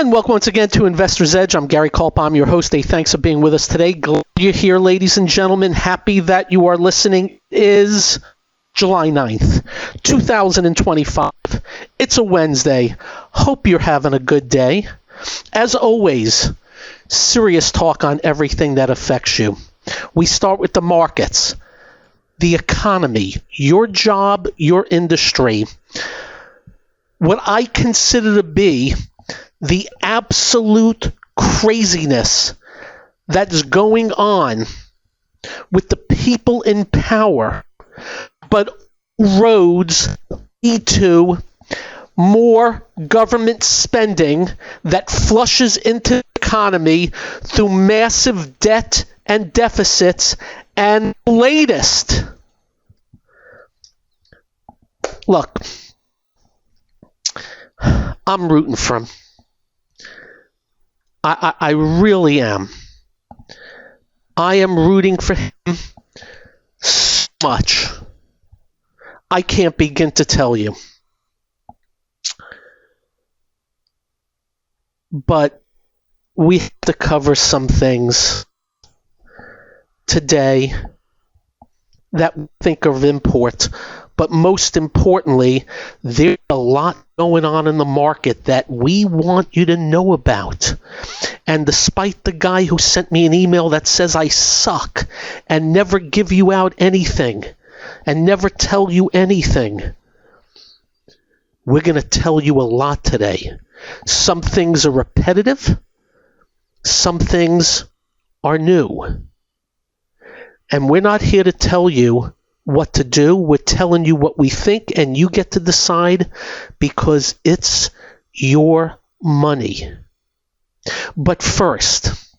And welcome once again to Investor's Edge. I'm Gary Culp. I'm your host. Thanks for being with us today. Glad you're here, ladies and gentlemen. Happy that you are listening. It is July 9th, 2025. It's a Wednesday. Hope you're having a good day. As always, serious talk on everything that affects you. We start with the markets, the economy, your job, your industry. What I consider to be the absolute craziness that's going on with the people in power, but roads lead to more government spending that flushes into the economy through massive debt and deficits. And latest, look, I'm rooting for him. I really am. I am rooting for him so much. I can't begin to tell you. But we have to cover some things today that we think are of import. But most importantly, there's a lot going on in the market that we want you to know about. And despite the guy who sent me an email that says I suck and never give you out anything and never tell you anything, we're going to tell you a lot today. Some things are repetitive. Some things are new. And we're not here to tell you what to do. We're telling you what we think, and you get to decide because it's your money. But first,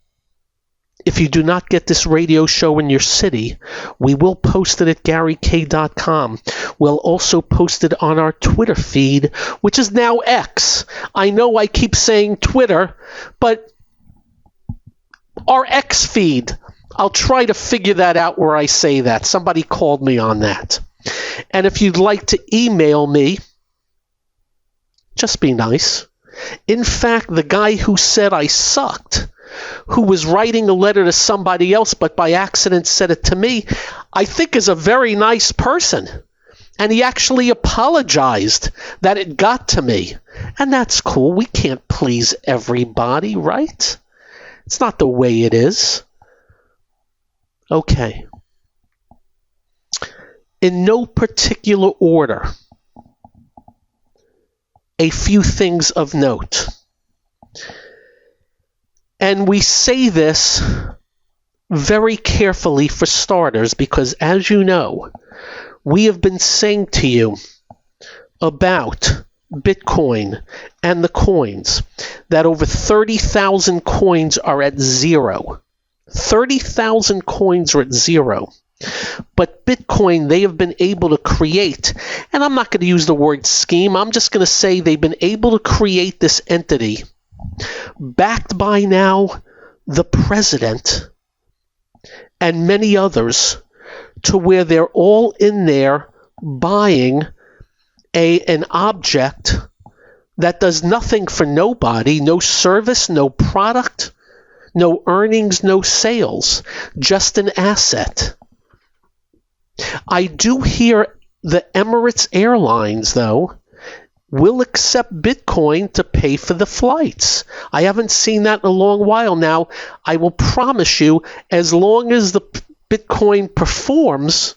if you do not get this radio show in your city, we will post it at GaryK.com. We'll also post it on our Twitter feed, which is now X. I know I keep saying Twitter, but our X feed, I'll try to figure that out where I say that. Somebody called me on that. And if you'd like to email me, just be nice. In fact, the guy who said I sucked, who was writing a letter to somebody else but by accident said it to me, I think is a very nice person. And he actually apologized that it got to me. And that's cool. We can't please everybody, right? It's not the way it is. Okay. In no particular order, a few things of note. And we say this very carefully for starters because, as you know, we have been saying to you about Bitcoin and the coins that over 30,000 coins are at zero. 30,000 coins are at zero. But Bitcoin, they have been able to create, and I'm not going to use the word scheme, I'm just going to say they've been able to create this entity backed by now the president and many others to where they're all in there buying an object that does nothing for nobody, no service, no product, no earnings, no sales, just an asset. I do hear the Emirates Airlines, though, will accept Bitcoin to pay for the flights. I haven't seen that in a long while now. I will promise you, as long as the Bitcoin performs,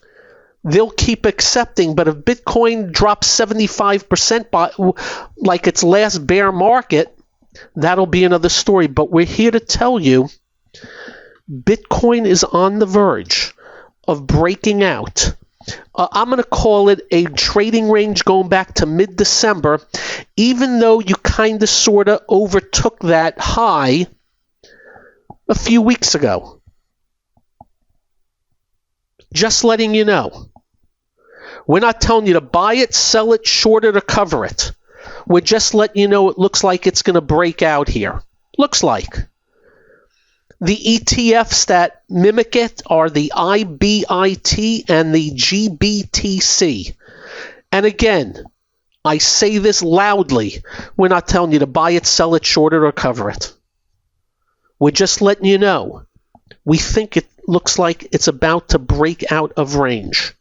they'll keep accepting. But if Bitcoin drops 75% by, like its last bear market, that'll be another story. But we're here to tell you Bitcoin is on the verge of breaking out. I'm going to call it a trading range going back to mid-December, even though you kind of sort of overtook that high a few weeks ago. Just letting you know. We're not telling you to buy it, sell it, short it, or cover it. We're just letting you know it looks like it's going to break out here. Looks like. The ETFs that mimic it are the IBIT and the GBTC. And again, I say this loudly. We're not telling you to buy it, sell it, short it, or cover it. We're just letting you know. We think it looks like it's about to break out of range.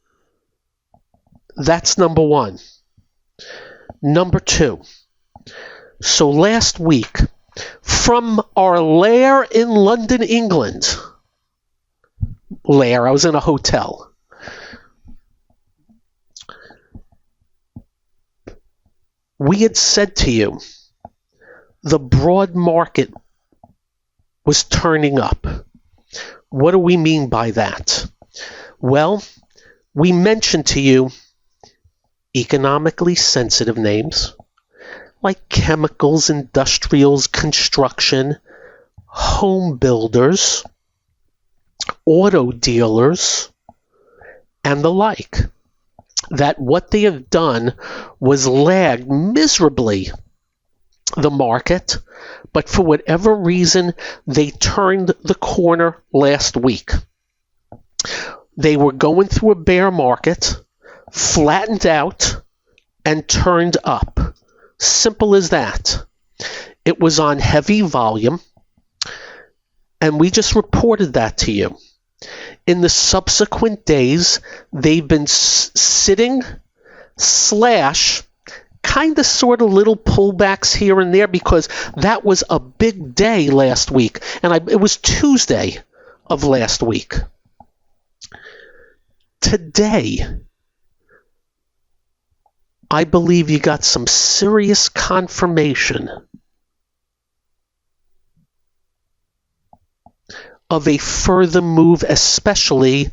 That's number one. Number two. So last week, from our lair in London, England, I was in a hotel. We had said to you, the broad market was turning up. What do we mean by that? Well, we mentioned to you economically sensitive names like chemicals, industrials, construction, home builders, auto dealers, and the like. That what they have done was lagged miserably the market, but for whatever reason, they turned the corner last week. They were going through a bear market, flattened out, and turned up. Simple as that. It was on heavy volume, and we just reported that to you. In the subsequent days, they've been sitting / kind of sort of little pullbacks here and there because that was a big day last week. And it was Tuesday of last week. Today, I believe you got some serious confirmation of a further move, especially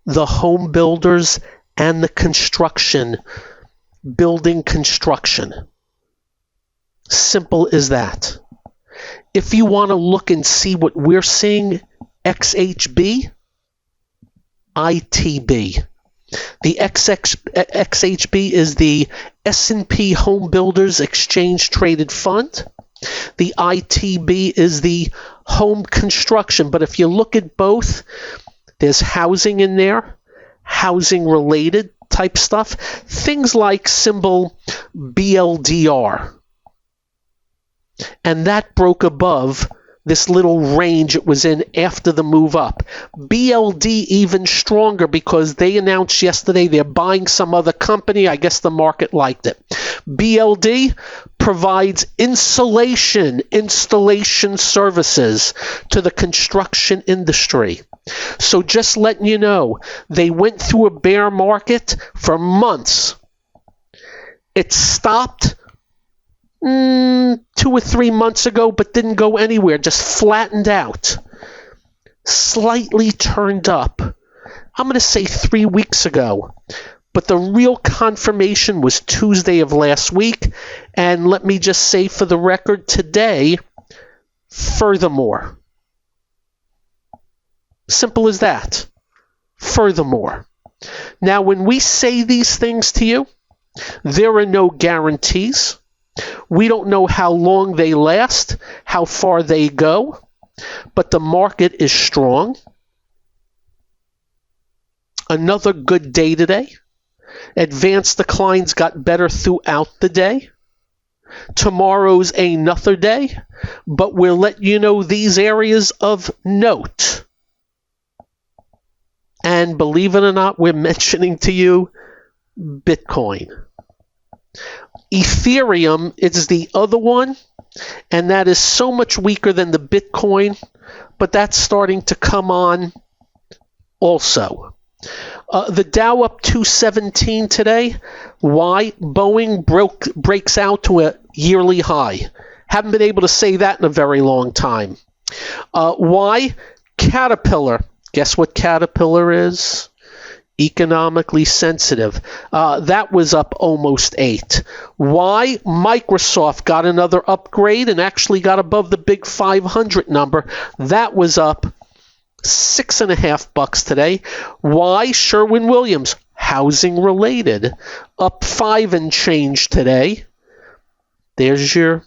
the home builders and the building construction. Simple as that. If you want to look and see what we're seeing, XHB, ITB. The XHB is the S&P Home Builders Exchange Traded Fund. The ITB is the home construction. But if you look at both, there's housing in there, housing related type stuff, things like symbol BLDR. And that broke above this little range it was in after the move up. BLD even stronger because they announced yesterday they're buying some other company. I guess the market liked it. BLD provides installation services to the construction industry. So just letting you know, they went through a bear market for months. It stopped 2 or 3 months ago, but didn't go anywhere, just flattened out. Slightly turned up. I'm going to say 3 weeks ago. But the real confirmation was Tuesday of last week. And let me just say for the record today, furthermore. Simple as that. Furthermore. Now, when we say these things to you, there are no guarantees. We don't know how long they last, how far they go, but the market is strong. Another good day today. Advanced declines got better throughout the day. Tomorrow's another day, but we'll let you know these areas of note. And believe it or not, we're mentioning to you Bitcoin. Ethereum is the other one, and that is so much weaker than the Bitcoin, but that's starting to come on also. The Dow up 217 today. Why? Boeing breaks out to a yearly high. Haven't been able to say that in a very long time. Why? Caterpillar. Guess what Caterpillar is? Economically sensitive. That was up almost 8. Why? Microsoft got another upgrade and actually got above the big 500 number. That was up $6.50 today. Why? Sherwin-Williams, housing related, up 5 and change today. There's your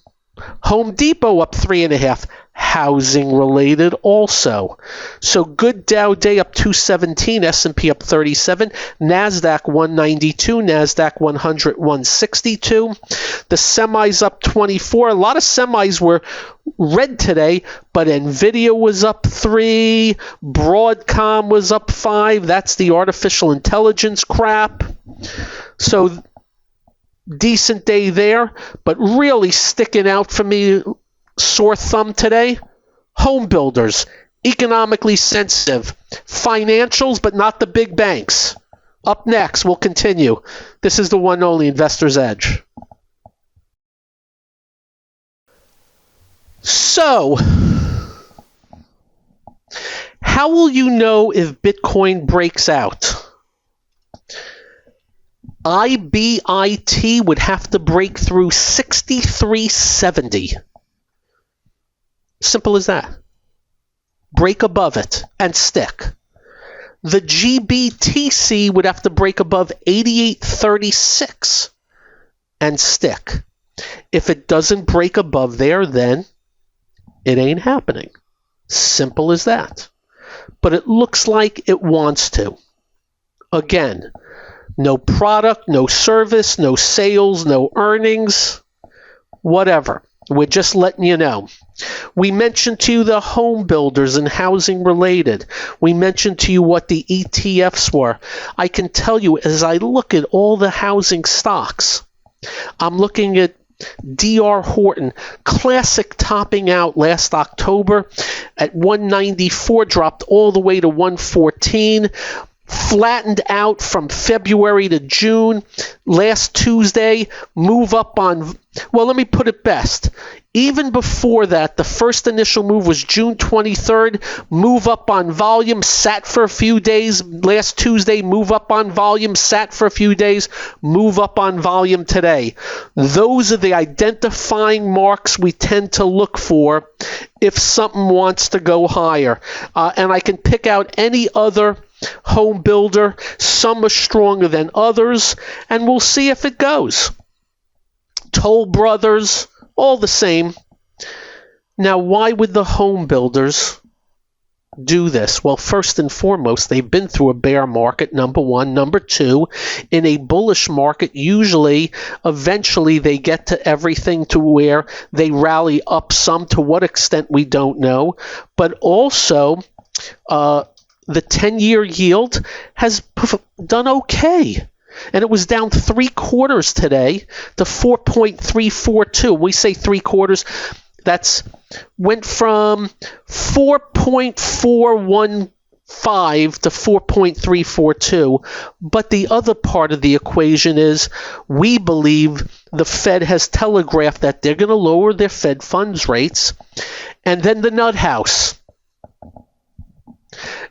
Home Depot up 3.5. housing related also. So good Dow day up 217, S&P up 37, NASDAQ 192, NASDAQ 100 162. The semis up 24. A lot of semis were red today, but Nvidia was up 3, Broadcom was up 5. That's the artificial intelligence crap. So decent day there, but really sticking out for me, sore thumb today, home builders, economically sensitive, financials, but not the big banks. Up next, we'll continue. This is the one and only Investor's Edge. So, how will you know if Bitcoin breaks out? IBIT would have to break through 6370. Simple as that. Break above it and stick. The GBTC would have to break above 8836 and stick. If it doesn't break above there, then it ain't happening. Simple as that. But it looks like it wants to. Again, no product, no service, no sales, no earnings, whatever. We're just letting you know. We mentioned to you the home builders and housing related. We mentioned to you what the ETFs were. I can tell you, as I look at all the housing stocks, I'm looking at D.R. Horton, classic, topping out last October at 194, dropped all the way to 114. Flattened out from February to June. Last Tuesday, move up on, well, let me put it best. Even before that, the first initial move was June 23rd. Move up on volume, sat for a few days. Last Tuesday, move up on volume, sat for a few days. Move up on volume today. Those are the identifying marks we tend to look for if something wants to go higher. And I can pick out any other home builder. Some are stronger than others, and we'll see if it goes. Toll Brothers, all the same. Now, why would the home builders do this? Well, first and foremost, they've been through a bear market, number one. Number two, in a bullish market, usually, eventually, they get to everything to where they rally up some. To what extent, we don't know. But also, the 10-year yield has done okay. And it was down 3/4 today to 4.342. We say 3/4. That's went from 4.415 to 4.342. But the other part of the equation is we believe the Fed has telegraphed that they're going to lower their Fed funds rates. And then the nut house.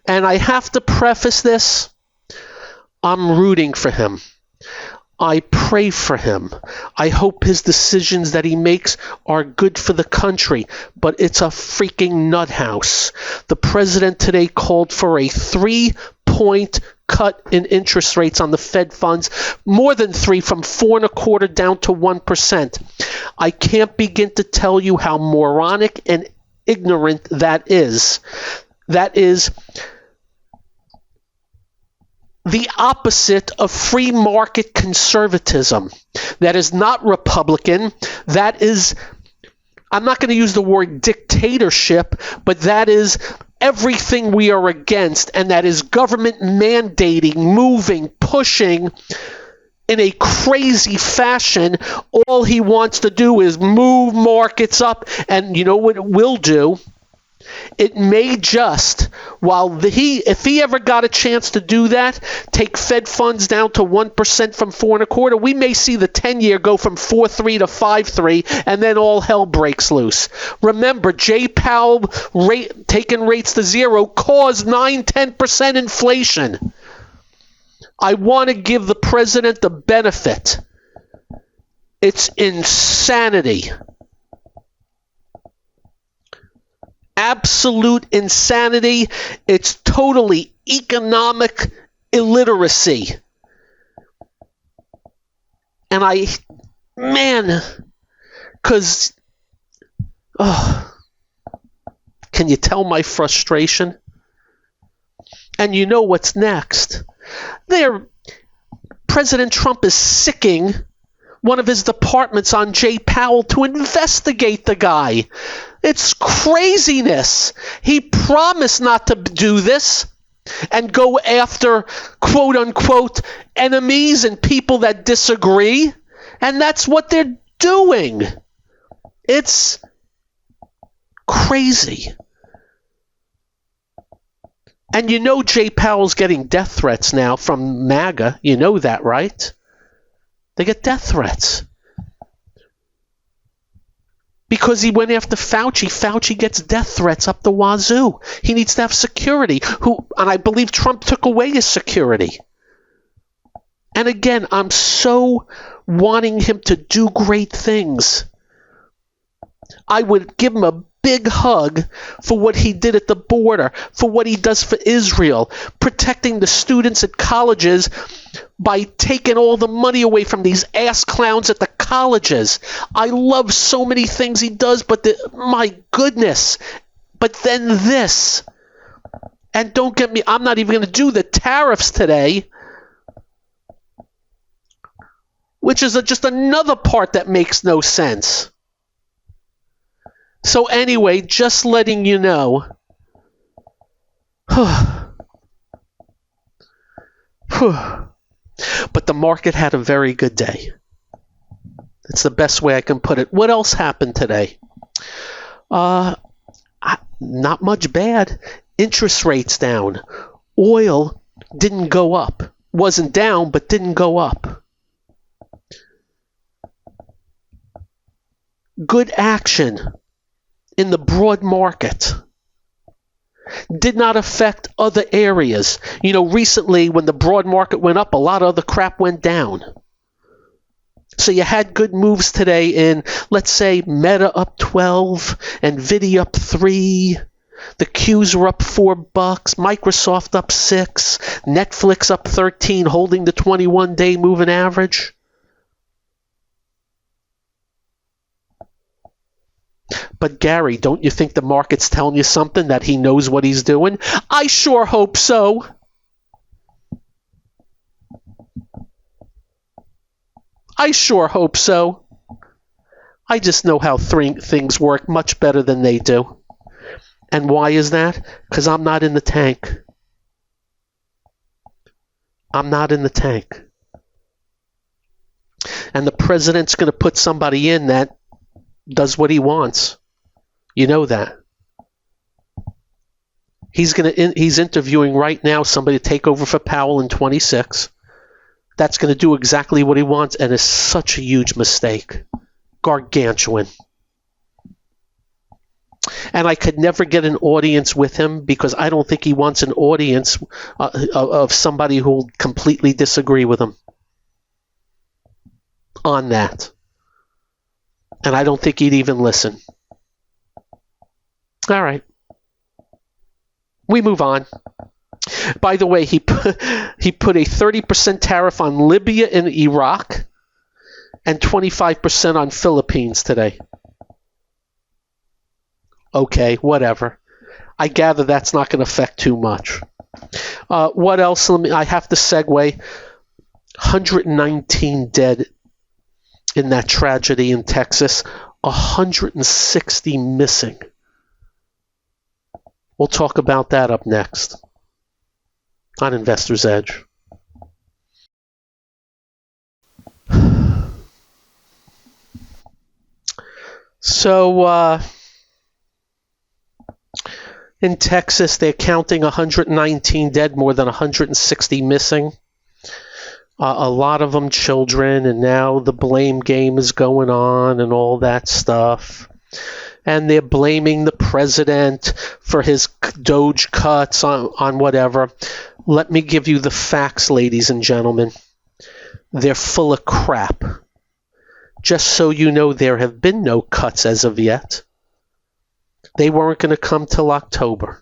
And I have to preface this, I'm rooting for him. I pray for him. I hope his decisions that he makes are good for the country, but it's a freaking nut house. The president today called for a 3-point cut in interest rates on the Fed funds, more than 3, from 4.25 down to 1%. I can't begin to tell you how moronic and ignorant that is. That is the opposite of free market conservatism. That is not Republican. That is, I'm not going to use the word dictatorship, but that is everything we are against, and that is government mandating, moving, pushing in a crazy fashion. All he wants to do is move markets up, and you know what it will do? It may just, if he ever got a chance to do that, take Fed funds down to 1% from 4.25, we may see the 10-year go from 4.3 to 5.3, and then all hell breaks loose. Remember, Jay Powell taking rates to zero caused 9-10% inflation. I want to give the president the benefit. It's insanity. Absolute insanity. It's totally economic illiteracy. And because Can you tell my frustration? And you know what's next. President Trump is sicking one of his departments on Jay Powell to investigate the guy. It's craziness. He promised not to do this and go after quote-unquote enemies and people that disagree. And that's what they're doing. It's crazy. And you know Jay Powell's getting death threats now from MAGA. You know that, right? They get death threats. Because he went after Fauci. Fauci gets death threats up the wazoo. He needs to have security. And I believe Trump took away his security. And again, I'm so wanting him to do great things. I would give him a big hug for what he did at the border, for what he does for Israel, protecting the students at colleges by taking all the money away from these ass clowns at the colleges. I love so many things he does, but my goodness. But then this. And don't get me, I'm not even going to do the tariffs today, which is just another part that makes no sense. So anyway, just letting you know. But the market had a very good day. It's the best way I can put it. What else happened today? Not much bad. Interest rates down. Oil didn't go up. Wasn't down, but didn't go up. Good action in the broad market. Did not affect other areas. You know, recently when the broad market went up, a lot of other crap went down. So you had good moves today in, let's say, Meta up 12, Nvidia up 3, the Qs were up $4, Microsoft up 6, Netflix up 13, holding the 21-day moving average. But Gary, don't you think the market's telling you something, that he knows what he's doing? I sure hope so. I sure hope so. I just know how things work much better than they do. And why is that? Because I'm not in the tank. I'm not in the tank. And the president's going to put somebody in that does what he wants. You know that. He's interviewing right now somebody to take over for Powell in 26. That's going to do exactly what he wants, and it's such a huge mistake. Gargantuan. And I could never get an audience with him because I don't think he wants an audience of somebody who will completely disagree with him on that. And I don't think he'd even listen. All right. We move on. By the way, he put a 30% tariff on Libya and Iraq and 25% on Philippines today. Okay, whatever. I gather that's not going to affect too much. What else? I have to segue. 119 dead in that tragedy in Texas. 160 missing. We'll talk about that up next on Investor's Edge. So, in Texas, they're counting 119 dead, more than 160 missing. A lot of them children, and now the blame game is going on and all that stuff. And they're blaming the president for his Doge cuts on whatever. Let me give you the facts, ladies and gentlemen. They're full of crap. Just so you know, there have been no cuts as of yet. They weren't going to come till October.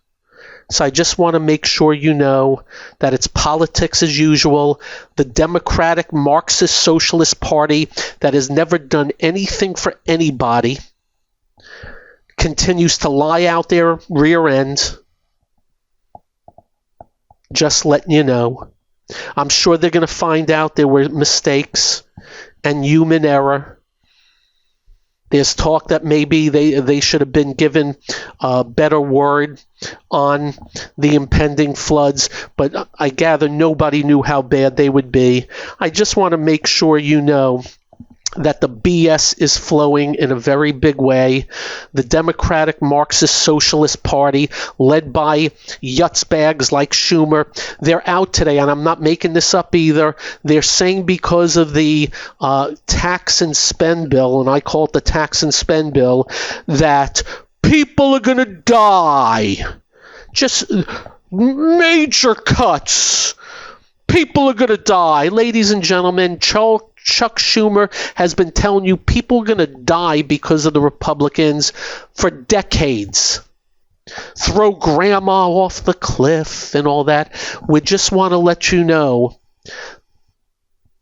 So I just want to make sure you know that it's politics as usual. The Democratic Marxist Socialist Party that has never done anything for anybody continues to lie out their rear end. Just letting you know. I'm sure they're going to find out there were mistakes and human error. There's talk that maybe they should have been given a better word on the impending floods, but I gather nobody knew how bad they would be. I just want to make sure you know that the BS is flowing in a very big way. The Democratic Marxist Socialist Party, led by yutzbags like Schumer, they're out today, and I'm not making this up either. They're saying because of the tax and spend bill, and I call it the tax and spend bill, that people are going to die. Just major cuts. People are going to die. Ladies and gentlemen, Chuck Schumer has been telling you people are going to die because of the Republicans for decades. Throw grandma off the cliff and all that. We just want to let you know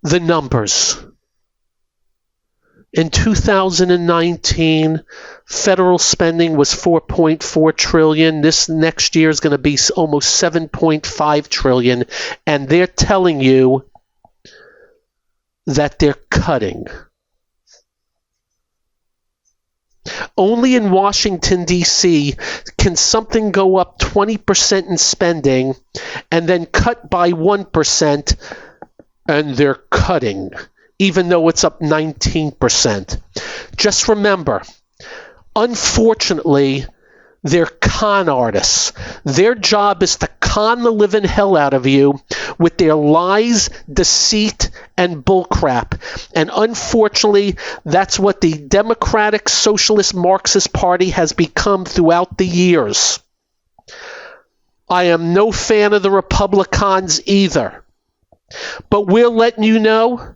the numbers. In 2019, federal spending was $4.4 trillion. This next year is going to be almost $7.5 trillion. And they're telling you that they're cutting. Only in Washington, D.C. can something go up 20% in spending and then cut by 1%, and they're cutting, even though it's up 19%. Just remember, unfortunately, they're con artists. Their job is to con the living hell out of you with their lies, deceit, and bullcrap. And unfortunately, that's what the Democratic Socialist Marxist Party has become throughout the years. I am no fan of the Republicans either. But we're letting you know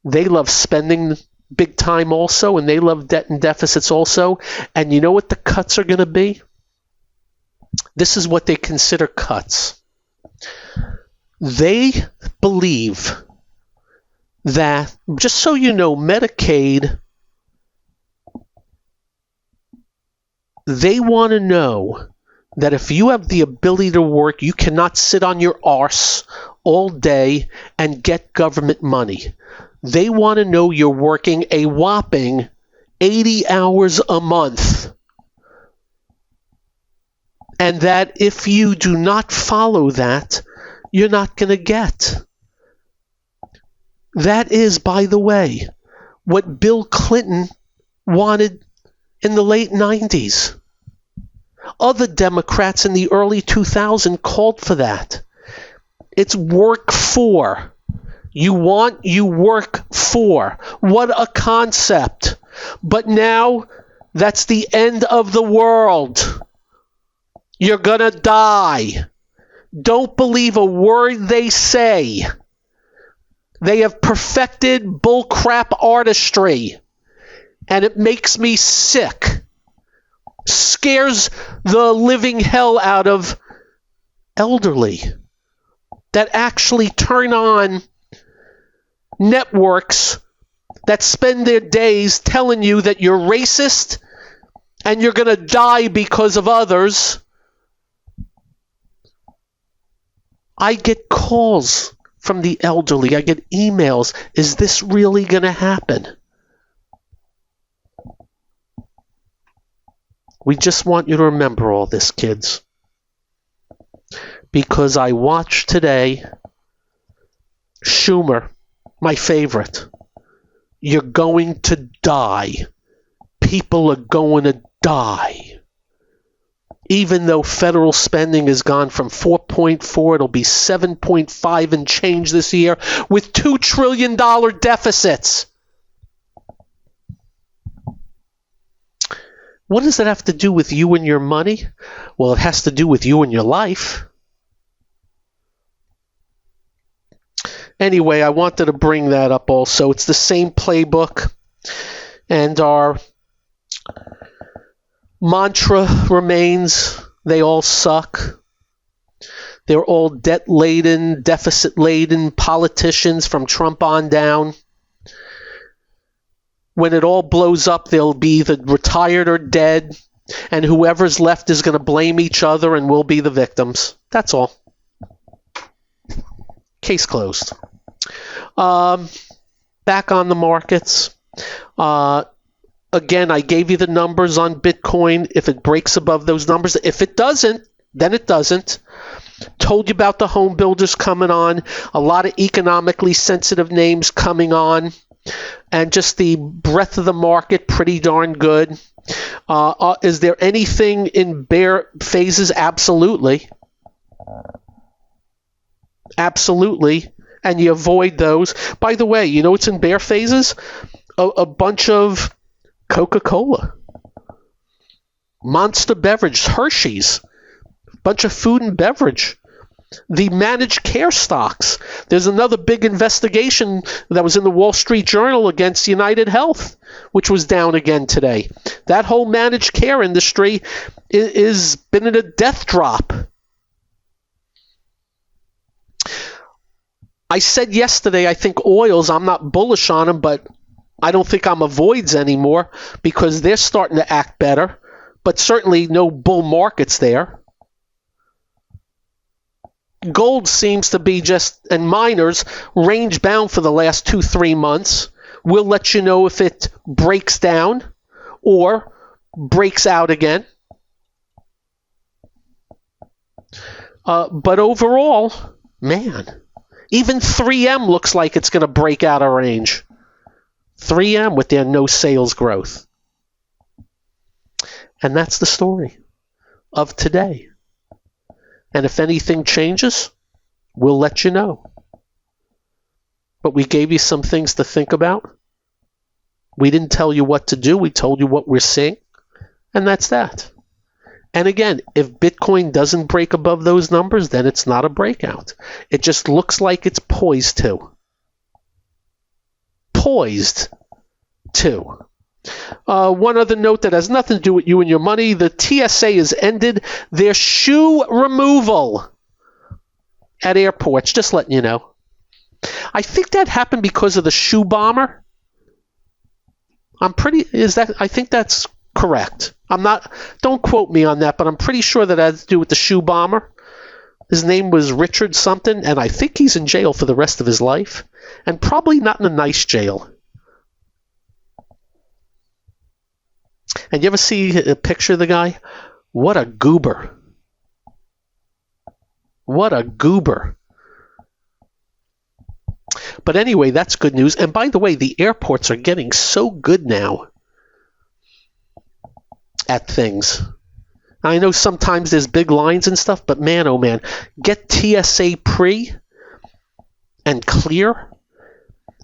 they love spending big time also, and they love debt and deficits also. And you know what the cuts are going to be? This is what they consider cuts. They believe that, just so you know, Medicaid, they want to know that if you have the ability to work, you cannot sit on your arse all day and get government money. They want to know you're working a whopping 80 hours a month. And that if you do not follow that, you're not going to get. That is, by the way, what Bill Clinton wanted in the late 90s. Other Democrats in the early 2000s called for that. It's work for. You want, you work for. What a concept. But now, that's the end of the world. You're gonna die. Don't believe a word they say. They have perfected bullcrap artistry. And it makes me sick. Scares the living hell out of elderly that actually turn on networks that spend their days telling you that you're racist and you're going to die because of others. I get calls from the elderly. I get emails. Is this really going to happen? We just want you to remember all this, kids. Because I watched today Schumer, my favorite. You're going to die. People are going to die. Even though federal spending has gone from 4.4, it'll be 7.5 and change this year with $2 trillion deficits. What does that have to do with you and your money? Well, it has to do with you and your life. Anyway, I wanted to bring that up also. It's the same playbook, and our mantra remains, they all suck. They're all debt-laden, deficit-laden politicians from Trump on down. When it all blows up, they'll be either retired or dead. And whoever's left is going to blame each other and we'll be the victims. That's all. Case closed. Back on the markets. Again, I gave you the numbers on Bitcoin. If it breaks above those numbers, if it doesn't, then it doesn't. Told you about the home builders coming on. A lot of economically sensitive names coming on. And just the breadth of the market, pretty darn good. Is there anything in bear phases? Absolutely. Absolutely. And you avoid those. By the way, you know what's in bear phases? A bunch of Coca-Cola, Monster Beverage, Hershey's, bunch of food and beverage. The managed care stocks. There's another big investigation that was in the Wall Street Journal against United Health, which was down again today. That whole managed care industry is been in a death drop. I said yesterday, I think oils, I'm not bullish on them, but I don't think I'm avoids anymore because they're starting to act better, but certainly no bull markets there. Gold seems to be just, and miners, range bound for the last 2-3 months. We'll let you know if it breaks down or breaks out again. But overall, man, even 3M looks like it's going to break out of range. 3M with their no sales growth. And that's the story of today. And if anything changes, we'll let you know. But we gave you some things to think about. We didn't tell you what to do. We told you what we're seeing. And that's that. And again, if Bitcoin doesn't break above those numbers, then it's not a breakout. It just looks like it's poised to. Poised to. One other note that has nothing to do with you and your money. The TSA has ended their shoe removal at airports. Just letting you know. I think that happened because of the shoe bomber. I think that's correct. Don't quote me on that, but I'm pretty sure that had to do with the shoe bomber. His name was Richard something, and I think he's in jail for the rest of his life. And probably not in a nice jail. And you ever see a picture of the guy? What a goober. What a goober. But anyway, that's good news. And by the way, the airports are getting so good now at things. I know sometimes there's big lines and stuff, but man, oh man, get TSA pre and clear.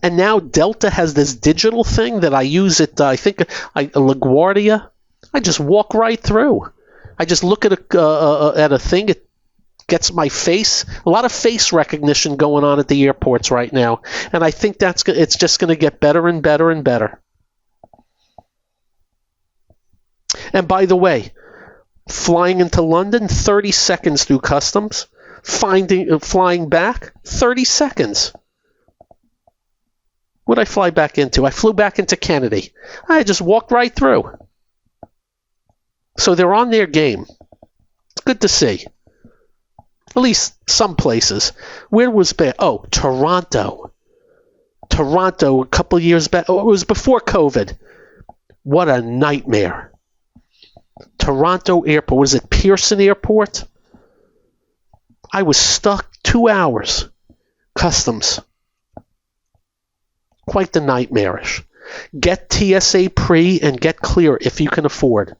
And now Delta has this digital thing that I use at, LaGuardia. I just walk right through. I just look at a thing. It gets my face. A lot of face recognition going on at the airports right now. And I think it's just going to get better and better and better. And by the way, flying into London, 30 seconds through customs. Flying back, 30 seconds. What did I fly back into? I flew back into Kennedy. I just walked right through. So they're on their game. Good to see. At least some places. Where was bad? Oh, Toronto. Toronto a couple of years back. Oh, it was before COVID. What a nightmare. Toronto Airport. Was it Pearson Airport? I was stuck 2 hours. Customs. Quite the nightmarish. Get TSA pre and get clear if you can afford.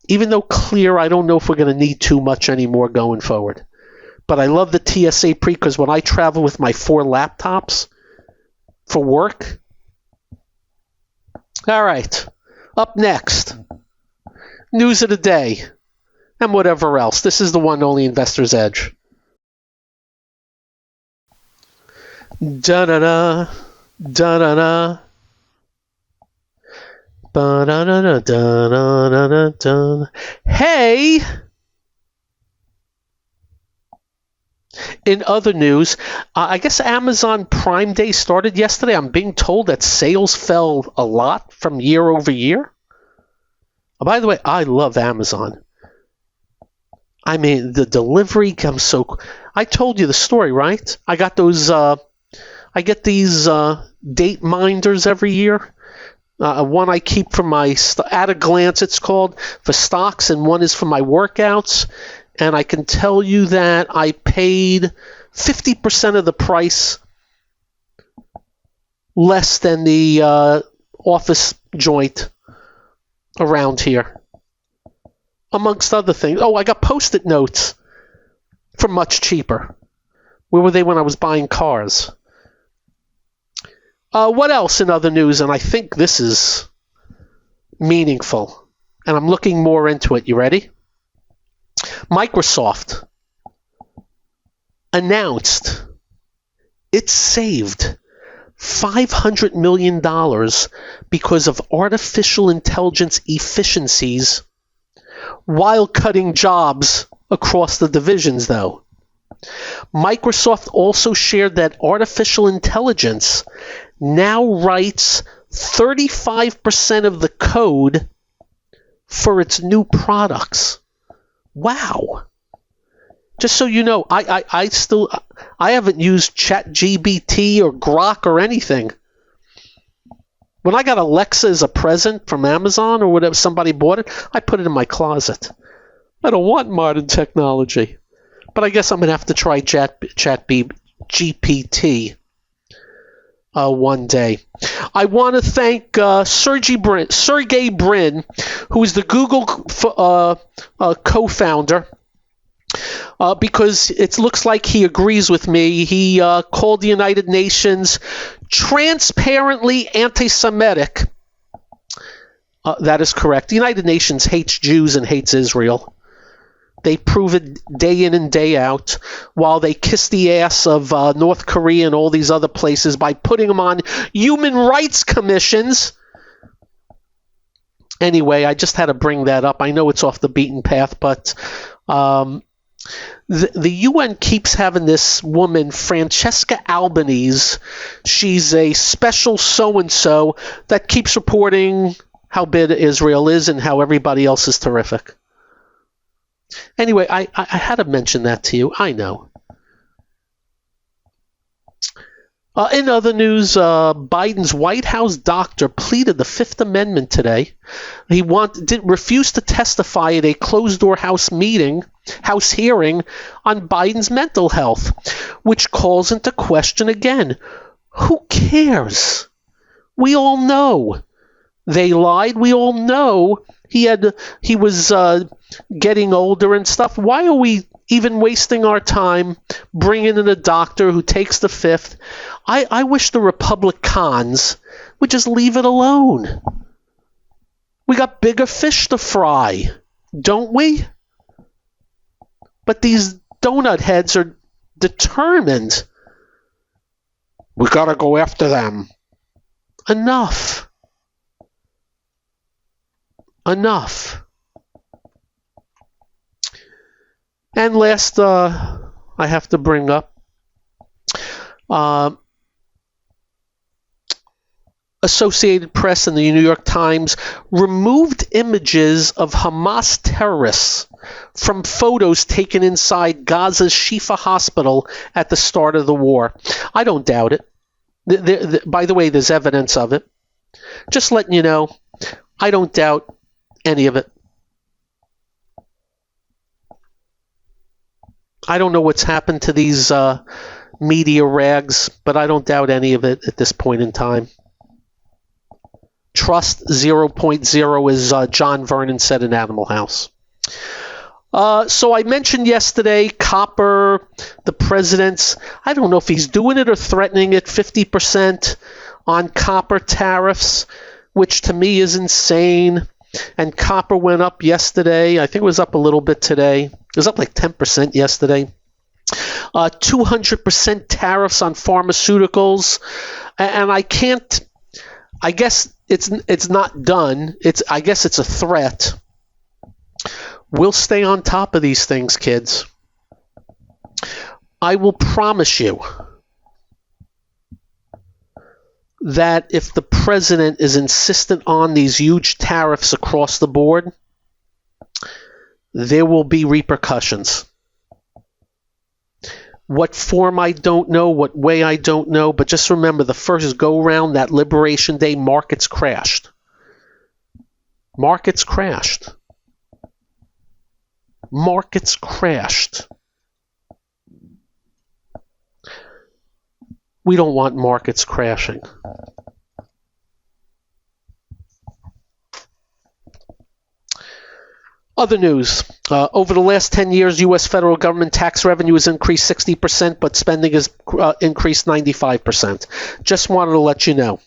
Even though clear, I don't know if we're going to need too much anymore going forward. But I love the TSA pre because when I travel with my 4 laptops for work. All right. Up next. News of the day. And whatever else. This is the one only Investor's Edge. Da-da-da. Da-da-da. Ba-da-da-da-da-da-da-da. Hey! In other news, I guess Amazon Prime Day started yesterday. I'm being told that sales fell a lot from year over year. By the way, I love Amazon. I mean, the delivery comes so... I told you the story, right? I got those... I get these date minders every year. One I keep for my... At a glance, it's called, for stocks, and one is for my workouts. And I can tell you that I paid 50% of the price less than the office joint around here, amongst other things. Oh, I got Post-it notes for much cheaper. Where were they when I was buying cars? What else in other news? And I think this is meaningful, and I'm looking more into it. You ready? Microsoft announced it saved $500 million because of artificial intelligence efficiencies while cutting jobs across the divisions, though. Microsoft also shared that artificial intelligence now writes 35% of the code for its new products. Wow. Just so you know, I haven't used ChatGPT or Grok or anything. When I got Alexa as a present from Amazon or whatever, somebody bought it, I put it in my closet. I don't want modern technology. But I guess I'm going to have to try ChatGPT one day. I want to thank Sergey Brin, who is the Google co-founder, because it looks like he agrees with me. He called the United Nations transparently anti-Semitic. That is correct. The United Nations hates Jews and hates Israel. They prove it day in and day out, while they kiss the ass of North Korea and all these other places by putting them on human rights commissions. Anyway, I just had to bring that up. I know it's off the beaten path, but the UN keeps having this woman, Francesca Albanese. She's a special so-and-so that keeps reporting how bad Israel is and how everybody else is terrific. Anyway, I had to mention that to you. I know. In other news, Biden's White House doctor pleaded the Fifth Amendment today. He refused to testify at a closed-door House hearing on Biden's mental health, which calls into question again. Who cares? We all know they lied. We all know he was getting older and stuff. Why are we even wasting our time bringing in a doctor who takes the Fifth? I wish the Republicans would just leave it alone. We got bigger fish to fry, don't we? But these donut heads are determined. We gotta go after them. Enough. And last, I have to bring up Associated Press and the New York Times removed images of Hamas terrorists from photos taken inside Gaza's Shifa hospital at the start of the war. I don't doubt it. By the way, there's evidence of it. Just letting you know, I don't doubt any of it. I don't know what's happened to these media rags, but I don't doubt any of it at this point in time. Trust 0.0, as John Vernon said in Animal House. So I mentioned yesterday, copper, the president's, I don't know if he's doing it or threatening it, 50% on copper tariffs, which to me is insane. And copper went up yesterday. I think it was up a little bit today. It was up like 10% yesterday. 200% tariffs on pharmaceuticals. And I guess it's not done. I guess it's a threat. We'll stay on top of these things, kids. I will promise you, that if the president is insistent on these huge tariffs across the board, there will be repercussions. What form, I don't know. What way, I don't know. But just remember, the first go-round, that Liberation Day, markets crashed. Markets crashed. Markets crashed. We don't want markets crashing. Other news. Over the last 10 years, U.S. federal government tax revenue has increased 60%, but spending has increased 95%. Just wanted to let you know.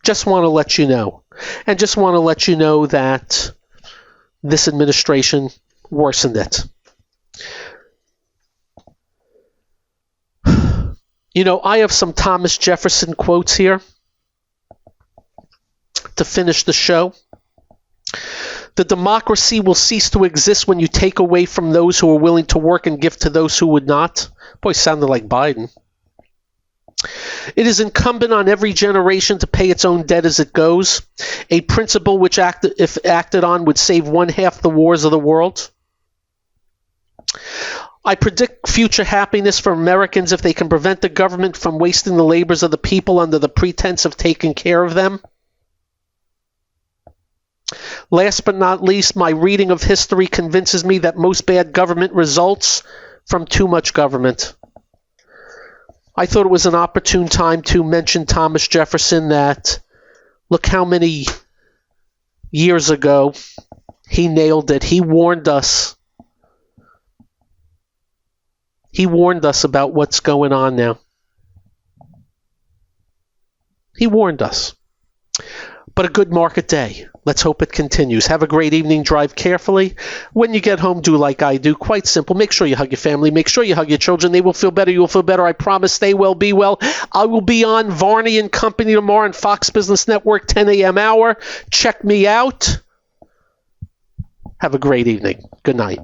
Just want to let you know. And just want to let you know that this administration worsened it. You know, I have some Thomas Jefferson quotes here to finish the show. The democracy will cease to exist when you take away from those who are willing to work and give to those who would not. Boy, sounded like Biden. It is incumbent on every generation to pay its own debt as it goes, a principle which, if acted on, would save one half the wars of the world. I predict future happiness for Americans if they can prevent the government from wasting the labors of the people under the pretense of taking care of them. Last but not least, my reading of history convinces me that most bad government results from too much government. I thought it was an opportune time to mention Thomas Jefferson, that look how many years ago he nailed it. He warned us. He warned us about what's going on now. He warned us. But a good market day. Let's hope it continues. Have a great evening. Drive carefully. When you get home, do like I do. Quite simple. Make sure you hug your family. Make sure you hug your children. They will feel better. You will feel better. I promise. Stay well. Be well. I will be on Varney and Company tomorrow on Fox Business Network, 10 a.m. hour. Check me out. Have a great evening. Good night.